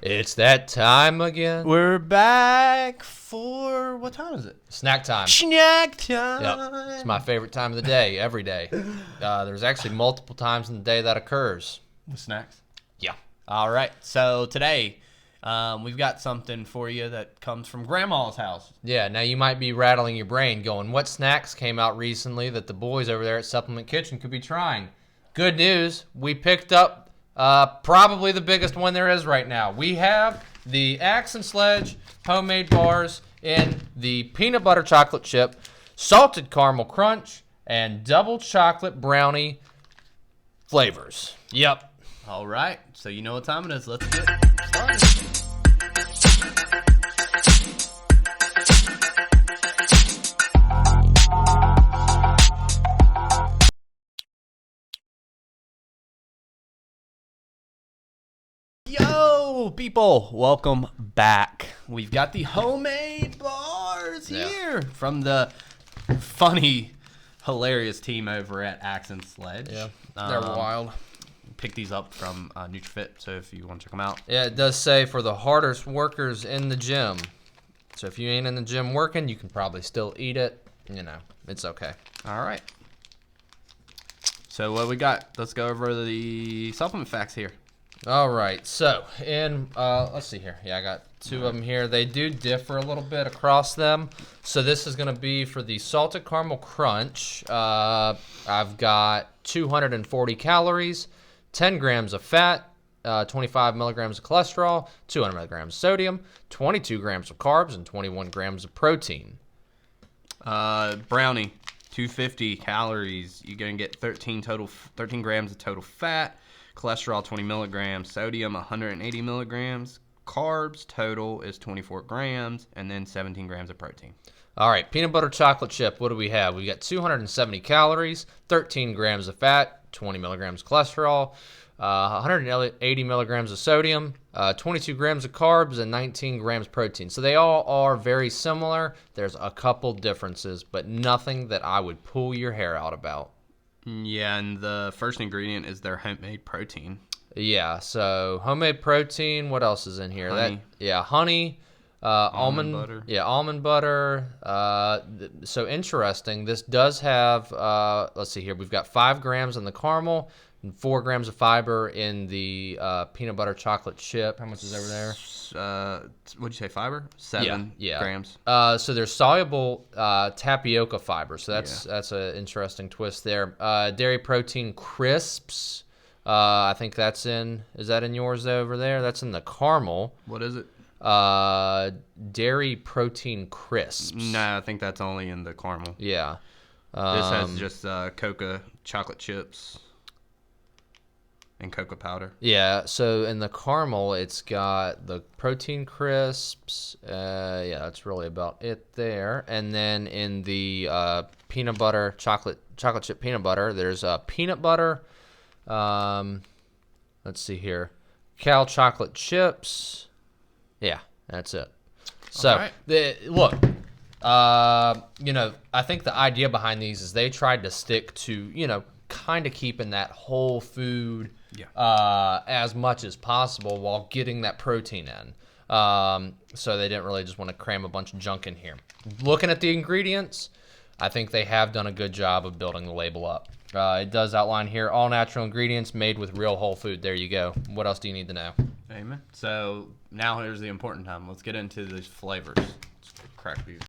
It's that time again. We're back for, what time is it? Snack time. Snack time. Yep. It's my favorite time of the day, every day. There's actually multiple times in the day that occurs. The snacks? Yeah. All right. So today, we've got something for you that comes from Grandma's house. Yeah, now you might be rattling your brain going, what snacks came out recently that the boys over there at Supplement Kitchen could be trying? Good news, we picked up probably the biggest one there is right now. We have the Axe and Sledge homemade bars in the peanut butter chocolate chip, salted caramel crunch, and double chocolate brownie flavors. Yep. All right. So you know what time it is. Let's get started. Yo, people, welcome back. We've got the homemade bars here from the funny, hilarious team over at Axe and Sledge. Yeah, they're wild. Pick these up from NutriFit, so if you want to check them out. Yeah, it does say for the hardest workers in the gym. So if you ain't in the gym working, you can probably still eat it. You know, it's okay. All right. So what we got? Let's go over the supplement facts here. All right, so in let's see here. Yeah, I got two of them here. They do differ a little bit across them. So this is going to be for the salted caramel crunch. I've got 240 calories, 10 grams of fat, 25 milligrams of cholesterol, 200 milligrams of sodium, 22 grams of carbs, and 21 grams of protein. Brownie, 250 calories. You're going to get 13 grams of total fat. Cholesterol, 20 milligrams. Sodium, 180 milligrams. Carbs total is 24 grams. And then 17 grams of protein. All right, peanut butter chocolate chip. What do we have? We got 270 calories, 13 grams of fat, 20 milligrams cholesterol, 180 milligrams of sodium, 22 grams of carbs, and 19 grams protein. So they all are very similar. There's a couple differences, but nothing that I would pull your hair out about. Yeah, and the first ingredient is their homemade protein. Yeah, so homemade protein. What else is in here? Honey. Honey, almond butter. Yeah, almond butter. So interesting. This does have. Let's see here. We've got 5 grams in the caramel and 4 grams of fiber in the peanut butter chocolate chip. How much is over there? What'd you say? Fiber? 7 grams. So there's soluble tapioca fiber. So that's an interesting twist there. Dairy protein crisps. I think that's in. Is that in yours over there? That's in the caramel. What is it? Dairy protein crisps. No, I think that's only in the caramel. Yeah. This has just cocoa chocolate chips and cocoa powder. Yeah, so in the caramel, it's got the protein crisps. Yeah, that's really about it there. And then in the peanut butter, chocolate chip peanut butter, there's peanut butter. Let's see here. Cal chocolate chips. Yeah, that's it. So, right. Look, I think the idea behind these is they tried to stick to, kind of keeping that whole food as much as possible while getting that protein in. So they didn't really just want to cram a bunch of junk in here. Looking at the ingredients, I think they have done a good job of building the label up. It does outline here, all natural ingredients made with real whole food. There you go. What else do you need to know? Amen. So now here's the important time. Let's get into these flavors. Let's crack these.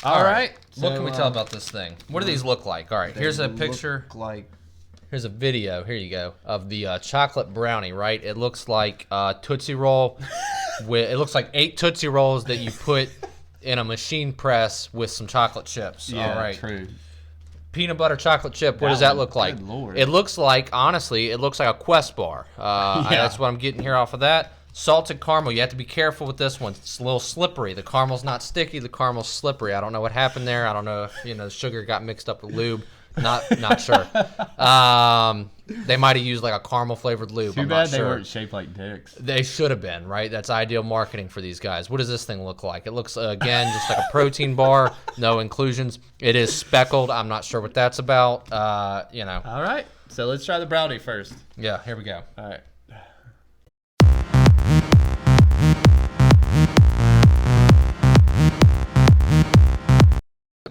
All right. What can we tell about this thing? What do these look like? All right, here's a picture. Here's a video. Here you go of the chocolate brownie. Right, it looks like Tootsie Roll. It looks like 8 Tootsie Rolls that you put in a machine press with some chocolate chips. Yeah, all right. True. Peanut butter chocolate chip. What does that look like? Good Lord. It looks like, honestly, it looks like a Quest bar. That's what I'm getting here off of that. Salted caramel. You have to be careful with this one. It's a little slippery. The caramel's not sticky. The caramel's slippery. I don't know what happened there. I don't know if the sugar got mixed up with lube. Not sure. They might have used like a caramel flavored lube. Too bad they weren't shaped like dicks. They should have been, right? That's ideal marketing for these guys. What does this thing look like? It looks, again, just like a protein bar. No inclusions. It is speckled. I'm not sure what that's about. All right. So let's try the brownie first. Yeah, here we go. All right.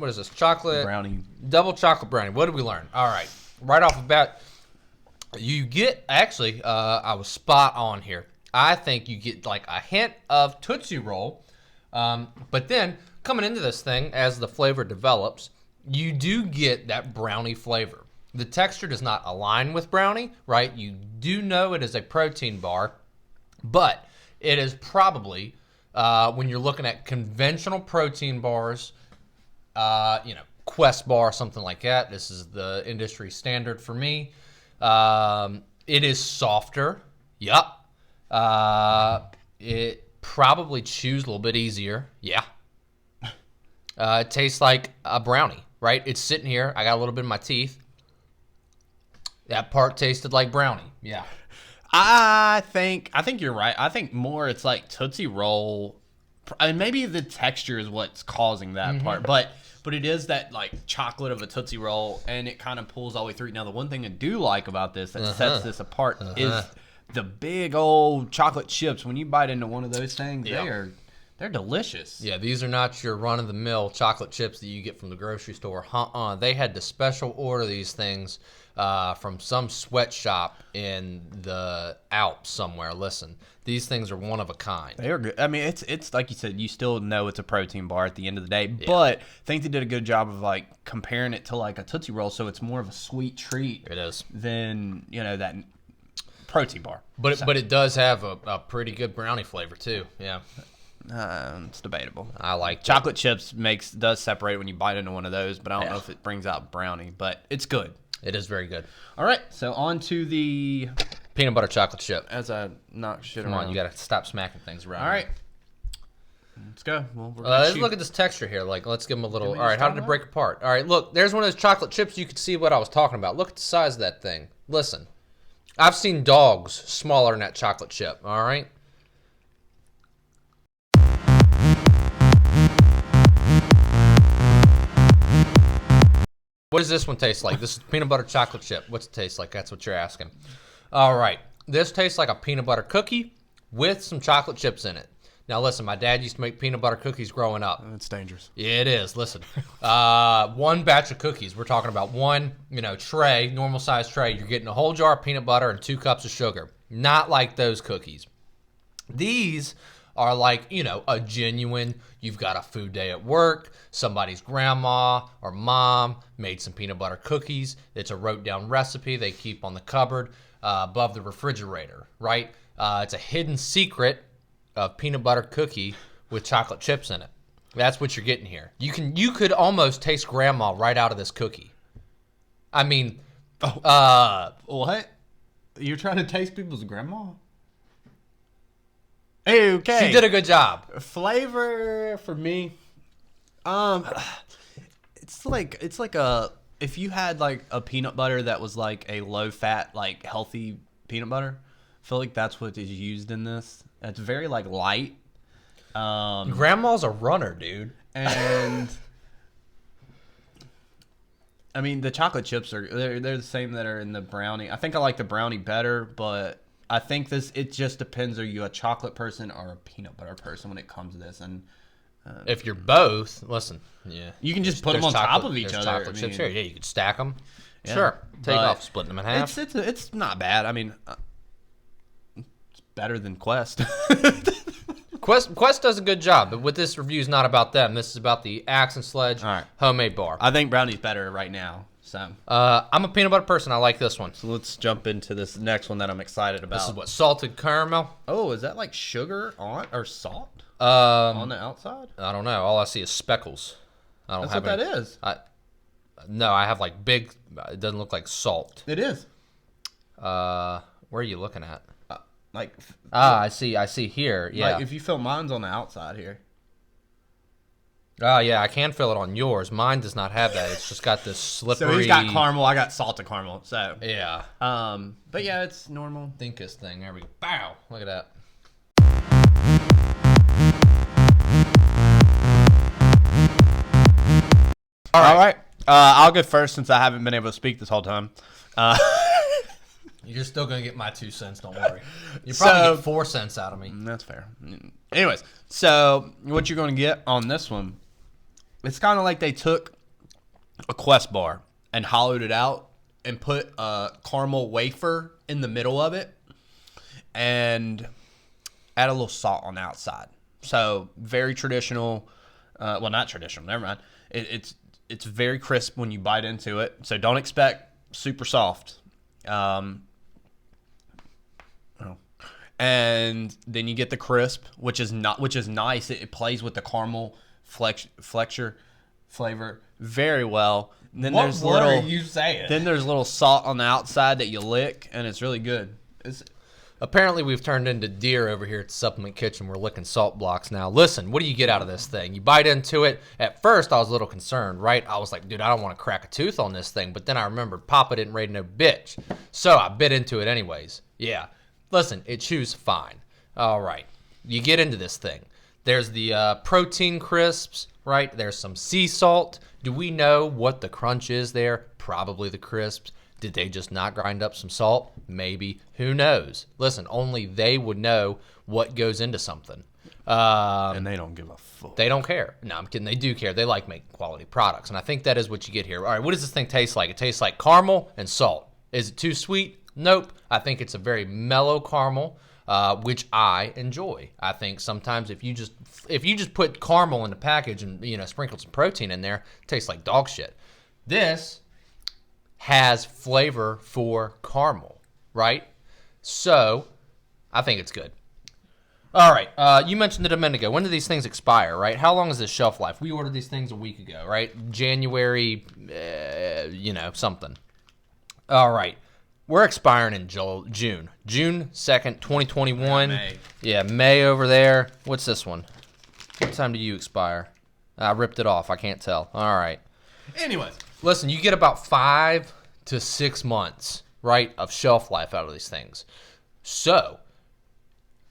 What is this? Chocolate Brownie. Double chocolate brownie. What did we learn? All right. Right off the bat, you get, actually, I was spot on here. I think you get like a hint of Tootsie Roll. But then coming into this thing, as the flavor develops, you do get that brownie flavor. The texture does not align with brownie, right? You do know it is a protein bar, but it is probably, when you're looking at conventional protein bars, Quest bar, something like that. This is the industry standard for me. It is softer. Yup. It probably chews a little bit easier. Yeah. It tastes like a brownie, right? It's sitting here. I got a little bit in my teeth. That part tasted like brownie. Yeah. I think you're right. I think more it's like Tootsie Roll. And maybe the texture is what's causing that part. But it is that like chocolate of a Tootsie Roll, and it kind of pulls all the way through. Now, the one thing I do like about this that sets this apart is the big old chocolate chips. When you bite into one of those things, they're delicious. Yeah, these are not your run-of-the-mill chocolate chips that you get from the grocery store. They had to special order these things from some sweatshop in the Alps somewhere. Listen, these things are one of a kind. They are good. I mean, it's like you said, you still know it's a protein bar at the end of the day, but I think they did a good job of like comparing it to like a Tootsie Roll, so it's more of a sweet treat. It is. Than, that protein bar. But it does have a pretty good brownie flavor too. Yeah. It's debatable. I like chocolate chips does separate when you bite into one of those, but I don't know if it brings out brownie, but it's good. It is very good. All right, so on to the peanut butter chocolate chip. As I knock shit around. Come on, you got to stop smacking things around. All right. Let's go. Well, let's look at this texture here. Like, let's give them a little. All right, how did it break apart? All right, look, there's one of those chocolate chips. You could see what I was talking about. Look at the size of that thing. Listen, I've seen dogs smaller than that chocolate chip. All right. What does this one taste like? This is peanut butter chocolate chip. What's it taste like? That's what you're asking. All right. This tastes like a peanut butter cookie with some chocolate chips in it. Now, listen, my dad used to make peanut butter cookies growing up. It's dangerous. Yeah, it is. Listen, one batch of cookies. We're talking about one, tray, normal size tray. You're getting a whole jar of peanut butter and 2 cups of sugar. Not like those cookies. These are like, a genuine, you've got a food day at work, somebody's grandma or mom made some peanut butter cookies. It's a wrote down recipe they keep on the cupboard above the refrigerator, right? It's a hidden secret of peanut butter cookie with chocolate chips in it. That's what you're getting here. You could almost taste grandma right out of this cookie. I mean, what? You're trying to taste people's grandma? Okay. She did a good job. Flavor for me, it's like a, if you had like a peanut butter that was like a low fat, like healthy peanut butter, I feel like that's what is used in this. It's very like light. Grandma's a runner, dude. And I mean, the chocolate chips they're the same that are in the brownie. I think I like the brownie better, but I think it just depends. Are you a chocolate person or a peanut butter person when it comes to this? And if you're both, listen, you can just put them on top of each other. Chocolate chips here, you could stack them. Yeah, sure, take off, splitting them in half. It's not bad. I mean, it's better than Quest. Quest does a good job, but with this review is not about them. This is about the Axe and Sledge homemade bar. I think Brownie's better right now. So I'm a peanut butter person. I like this one. So let's jump into this next one that I'm excited about. This is what, salted caramel? Oh, is that like sugar on or salt on the outside? I don't know. All I see is speckles. I don't That's have what that is. No, I have like big. It doesn't look like salt. It is. Where are you looking at? I see here. Yeah. Like if you feel mine's on the outside here. Oh, yeah, I can feel it on yours. Mine does not have that. It's just got this slippery... So he's got caramel, I got salted caramel, so... Yeah. But yeah, it's normal. Dinkus thing. There we go. Bow! Look at that. All right. I'll go first since I haven't been able to speak this whole time. You're still going to get my 2 cents, don't worry. You probably get 4 cents out of me. That's fair. Anyways, so what you're going to get on this one, it's kind of like they took a Quest bar and hollowed it out and put a caramel wafer in the middle of it and add a little salt on the outside. So very traditional. Well, not traditional. Never mind. It's very crisp when you bite into it. So don't expect super soft. And then you get the crisp, which is nice. It plays with the caramel flexure flavor very well. And then What word are you saying? Then there's little salt on the outside that you lick, and it's really good. Apparently, we've turned into deer over here at the Supplement Kitchen. We're licking salt blocks now. Listen, what do you get out of this thing? You bite into it. At first, I was a little concerned, right? I was like, dude, I don't want to crack a tooth on this thing. But then I remembered Papa didn't raid no bitch. So I bit into it anyways. Yeah. Listen, it chews fine. All right. You get into this thing. There's the protein crisps, right? There's some sea salt. Do we know what the crunch is there? Probably the crisps. Did they just not grind up some salt? Maybe. Who knows? Listen, only they would know what goes into something. And they don't give a fuck. They don't care. No, I'm kidding. They do care. They like making quality products. And I think that is what you get here. All right, what does this thing taste like? It tastes like caramel and salt. Is it too sweet? Nope. I think it's a very mellow caramel, which I enjoy. I think sometimes if you just put caramel in the package and sprinkle some protein in there, it tastes like dog shit. This has flavor for caramel, right? So I think it's good. All right. You mentioned it a minute ago. When do these things expire, right? How long is this shelf life? We ordered these things a week ago, right? January, something. All right. We're expiring in June. June 2nd, 2021. May. Yeah, May over there. What's this one? What time do you expire? I ripped it off. I can't tell. All right. Anyways. Listen, you get about 5 to 6 months, right, of shelf life out of these things. So,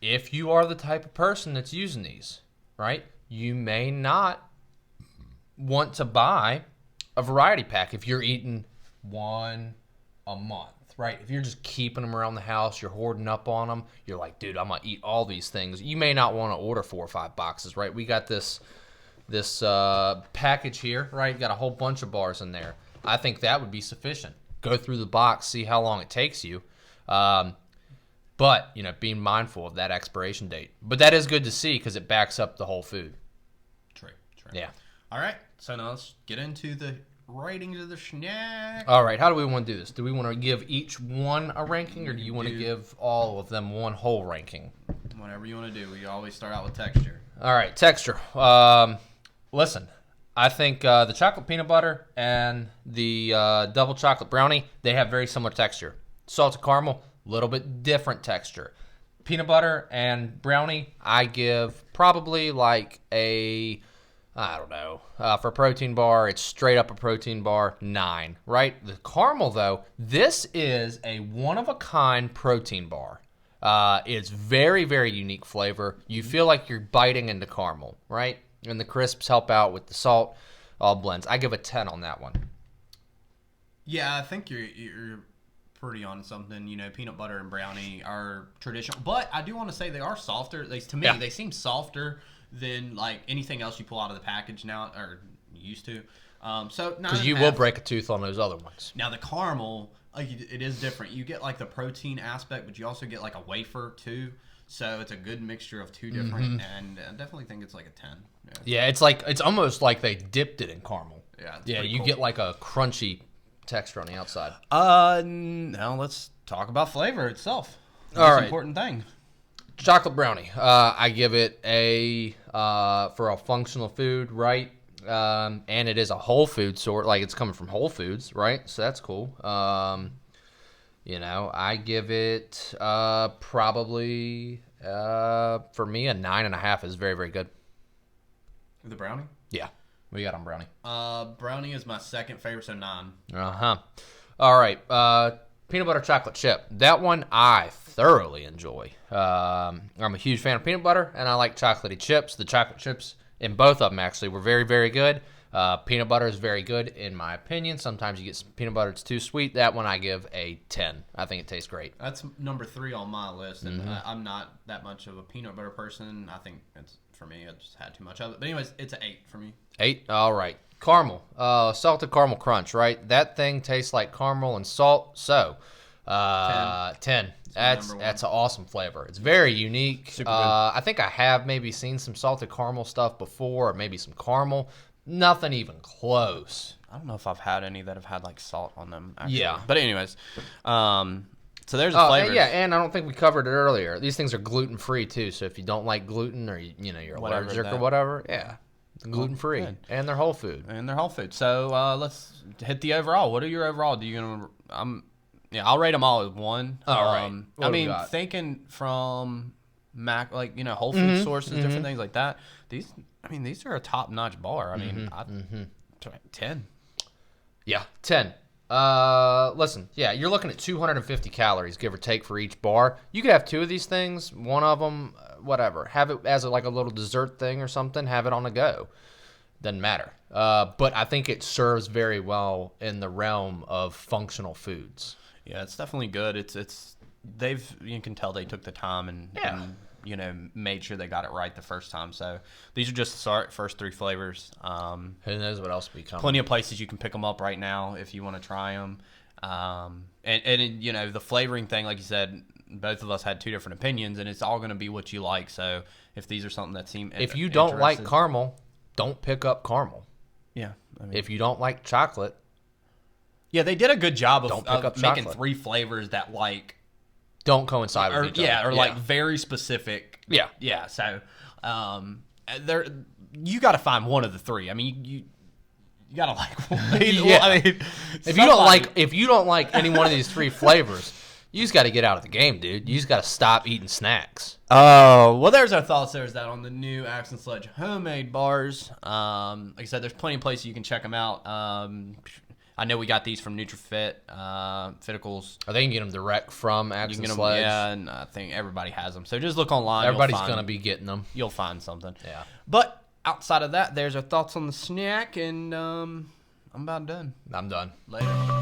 if you are the type of person that's using these, right, you may not want to buy a variety pack if you're eating one a month, right? If you're just keeping them around the house, you're hoarding up on them, you're like, dude, I'm going to eat all these things. You may not want to order 4 or 5 boxes, right? We got this package here, right? Got a whole bunch of bars in there. I think that would be sufficient. Go through the box, see how long it takes you. But, being mindful of that expiration date. But that is good to see because it backs up the whole food. True. Yeah. All right. So now let's get into the ratings of the snack. All right. How do we want to do this? Do we want to give each one a ranking, or do you want to give all of them one whole ranking? Whatever you want to do. We always start out with texture. All right. Texture. Listen, I think the chocolate peanut butter and the double chocolate brownie, they have very similar texture. Salted caramel, a little bit different texture. Peanut butter and brownie, I give probably like for a protein bar, it's straight up a protein bar, 9, right? The caramel, though, this is a one-of-a-kind protein bar. It's very, very unique flavor. You feel like you're biting into caramel, right? And the crisps help out with the salt, all blends. I give a 10 on that one. Yeah, I think you're pretty on something. Peanut butter and brownie are traditional, but I do want to say they are softer. To me, they seem softer than like anything else you pull out of the package now, or used to. Because you will break a tooth on those other ones. Now the caramel, it is different. You get like the protein aspect, but you also get like a wafer too. So it's a good mixture of two different, and I definitely think it's like a 10. Yeah, it's almost like they dipped it in caramel. Yeah, you get like a crunchy texture on the outside. Now let's talk about flavor itself. All right. Important thing. Chocolate brownie. I give it a for a functional food, right? And it is a whole food sort, like it's coming from Whole Foods, right? So that's cool. I give it probably for me a 9.5 is very, very good. The brownie? Yeah. What you got on brownie? Brownie is my second favorite, so 9. All right. Peanut butter chocolate chip. That one I thoroughly enjoy. I'm a huge fan of peanut butter, and I like chocolatey chips. The chocolate chips in both of them actually were very, very good. Peanut butter is very good, in my opinion. Sometimes you get some peanut butter that's too sweet. That one I give a 10. I think it tastes great. That's number 3 on my list, and I'm not that much of a peanut butter person. I think it's, for me, I just had too much of it. But anyways, it's an 8 for me. 8? All right. Caramel. Salted caramel crunch, right? That thing tastes like caramel and salt. So, 10. That's an awesome flavor. It's very unique. Super good. I think I have maybe seen some salted caramel stuff before, or maybe some caramel. Nothing even close. I don't know if I've had any that have had like salt on them. Actually. Yeah. But anyways, so there's the flavors. Yeah, and I don't think we covered it earlier. These things are gluten free too. So if you don't like gluten, or you're allergic or whatever, yeah, gluten free, and they're whole food. So let's hit the overall. What are your overall? I'll rate them all as 1. All right. I mean, thinking from whole food sources, different things like that. These are a top notch bar. I mean, 10. Yeah, 10. Listen, yeah, you're looking at 250 calories, give or take, for each bar. You could have 2 of these things, one of them, whatever. Have it as a little dessert thing or something. Have it on the go. Doesn't matter. But I think it serves very well in the realm of functional foods. Yeah, it's definitely good. You can tell they took the time and made sure they got it right the first time. So these are just the first 3 flavors. Who knows what else will be coming? Plenty of places you can pick them up right now if you want to try them. The flavoring thing, like you said, both of us had 2 different opinions, and it's all going to be what you like. So if these are something that seem if you don't like caramel, don't pick up caramel. Yeah. If you don't like chocolate. Yeah, they did a good job of making chocolate. 3 flavors that don't coincide with each other. Yeah, or very specific. Yeah. Yeah, so you got to find one of the 3. I mean, you got to like one. Yeah. I mean, if you don't like any one of these 3 flavors, you just got to get out of the game, dude. You just got to stop eating snacks. Oh, well, there's our thoughts. There's that on the new Axe and Sledge homemade bars. Like I said, there's plenty of places you can check them out. I know we got these from NutriFit, Fiticles. Or they can get them direct from Axe and Sledge. Yeah, and I think everybody has them. So just look online. Everybody's going to be getting them. You'll find something. Yeah. But outside of that, there's our thoughts on the snack, and I'm about done. I'm done. Later.